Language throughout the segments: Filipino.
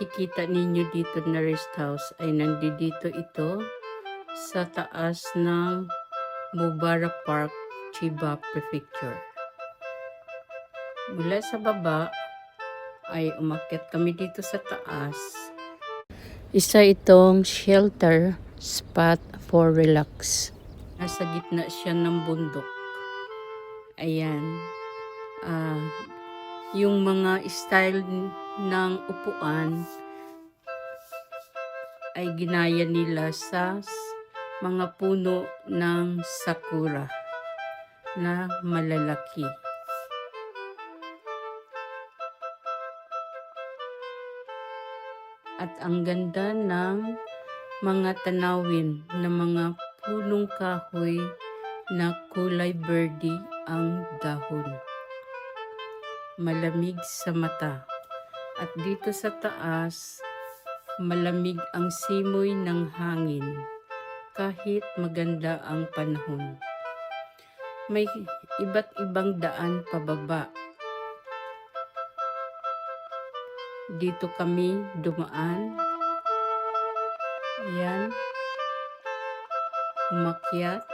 nakikita ninyo dito na rest house ay nandito ito sa taas ng Mubarak Park, Chiba Prefecture. Mula sa baba ay umakyat kami dito sa taas. Isa itong shelter spot for relax. Nasa gitna siya ng bundok. Ayan. Yung mga style ng upuan ay ginaya nila sa mga puno ng sakura na malalaki. At ang ganda ng mga tanawin na mga punong kahoy na kulay birdie ang dahon. Malamig sa mata. At dito sa taas, malamig ang simoy ng hangin kahit maganda ang panahon. May iba't ibang daan pababa. Dito kami dumaan. Ayan. Umakyat.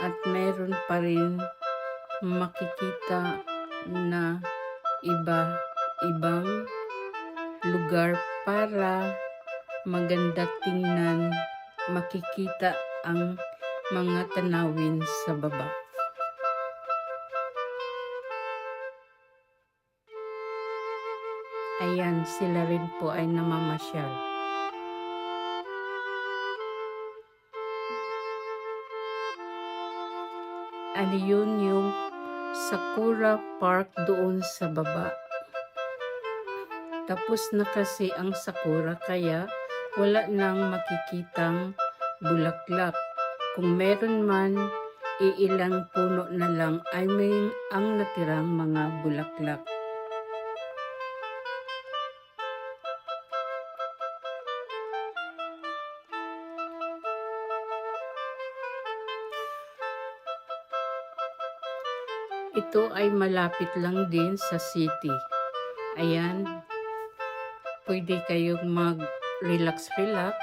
At meron pa rin makikita na iba-ibang lugar para maganda tingnan, makikita ang mga tanawin sa baba. Ayan, sila rin po ay namamasyal. Ano yun yung Sakura Park doon sa baba. Tapos na kasi ang sakura kaya wala nang makikitang bulaklak. Kung meron man, iilang puno na lang ay may ang natirang mga bulaklak. Ito ay malapit lang din sa city. Ayan, pwede kayong mag-relax-relax.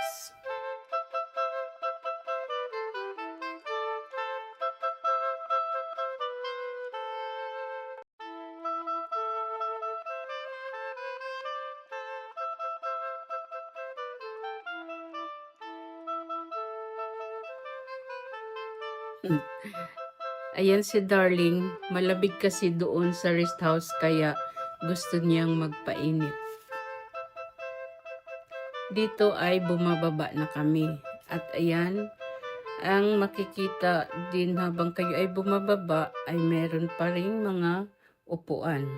Ayan si Darling, malamig kasi doon sa rest house kaya gusto niyang magpainit. Dito ay bumababa na kami. At ayan, ang makikita din habang kayo ay bumababa ay meron pa rin mga upuan.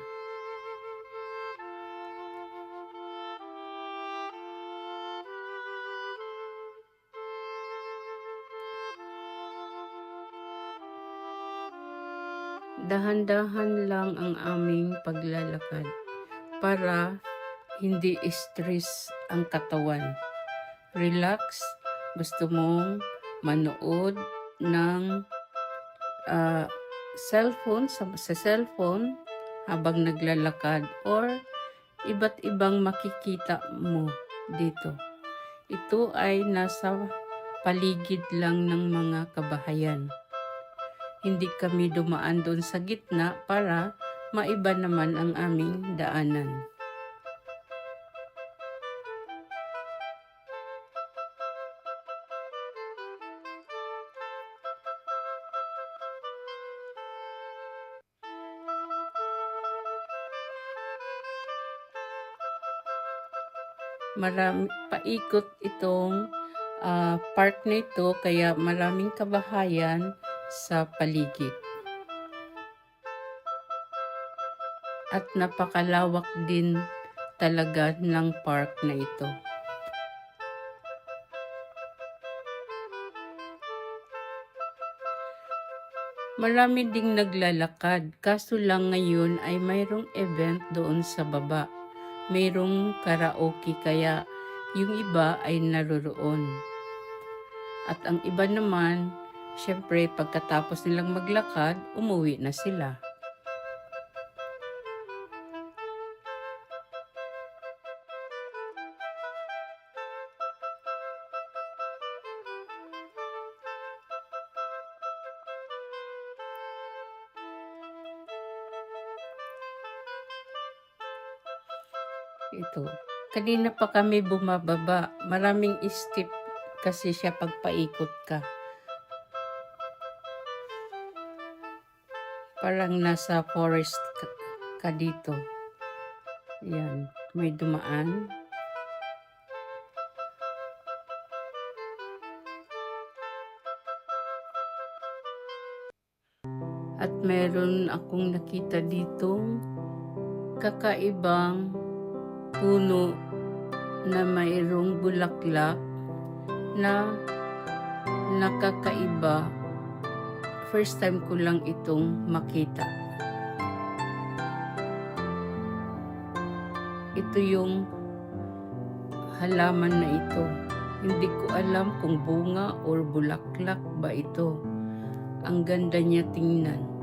Dahan-dahan lang ang aming paglalakad para hindi stress ang katawan. Relax, gusto mong manood ng cellphone sa cellphone habang naglalakad or iba't ibang makikita mo dito. Ito ay nasa paligid lang ng mga kabahayan. Hindi kami dumaan doon sa gitna para maiba naman ang aming daanan. Marami paikot itong park na ito kaya maraming kabahayan sa paligid. At napakalawak din talaga ng park na ito. Marami ding naglalakad, kaso lang ngayon ay mayroong event doon sa baba. Mayroong karaoke kaya yung iba ay naroroon. At ang iba naman, syempre pagkatapos nilang maglakad, umuwi na sila. Ito. Kanina pa kami bumababa. Maraming step kasi siya pagpaikot ka. Parang nasa forest ka dito. Yan. May dumaan. At meron akong nakita ditong kakaibang puno na mayroong bulaklak na nakakaiba. First time ko lang itong makita. Ito yung halaman na ito. Hindi ko alam kung bunga or bulaklak ba ito. Ang ganda niya tingnan.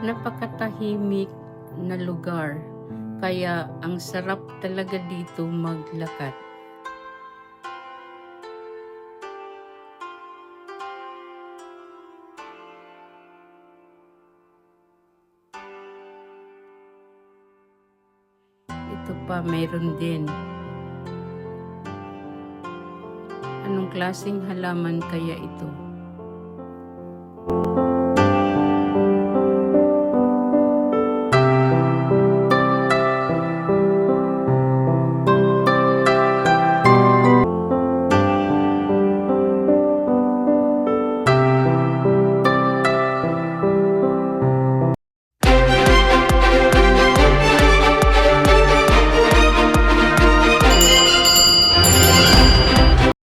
Napakatahimik na lugar, kaya ang sarap talaga dito maglakad. Ito pa, mayroon din. Anong klaseng halaman kaya ito?